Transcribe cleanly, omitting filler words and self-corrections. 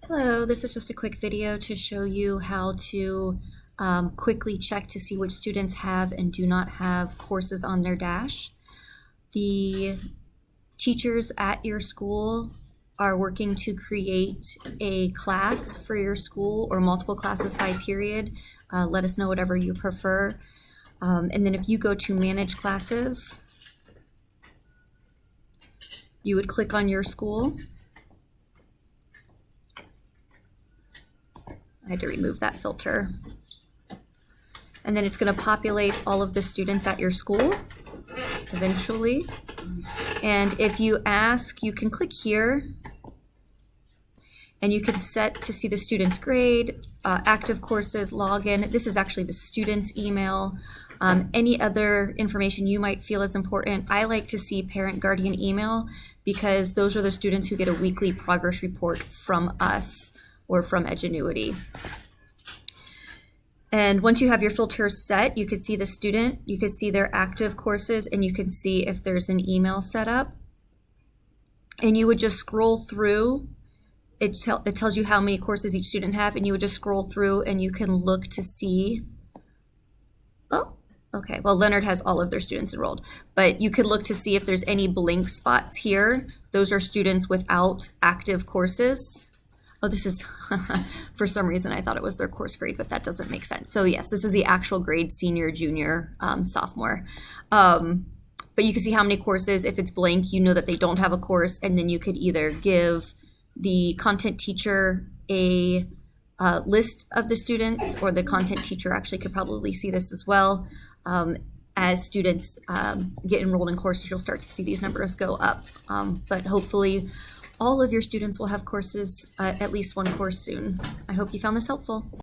Hello, this is just a quick video to show you how to quickly check to see which students have and do not have courses on their dash. The teachers at your school are working to create a class for your school or multiple classes by period. Let us know whatever you prefer. And then if you go to Manage Classes, you would click on your school. I had to remove that filter. And then it's going to populate all of the students at your school eventually. And if you ask, you can click here and you can set to see the student's grade, active courses, login. This is actually the student's email. Any other information you might feel is important. I like to see parent guardian email because those are the students who get a weekly progress report from us or from Edgenuity. And once you have your filters set, you can see the student, you can see their active courses, and you can see if there's an email set up. And you would just scroll through. It tells you how many courses each student have, and you would just scroll through and you can look to see. Oh, okay. Well, Leonard has all of their students enrolled, but you could look to see if there's any blank spots here. Those are students without active courses. Oh, this is, for some reason, I thought it was their course grade, but that doesn't make sense. So yes, this is the actual grade, senior, junior, sophomore. But you can see how many courses. If it's blank, you know that they don't have a course, and then you could either give the content teacher a list of the students, or the content teacher actually could probably see this as well. As students get enrolled in courses, you'll start to see these numbers go up. But hopefully, all of your students will have courses, at least one course soon. I hope you found this helpful.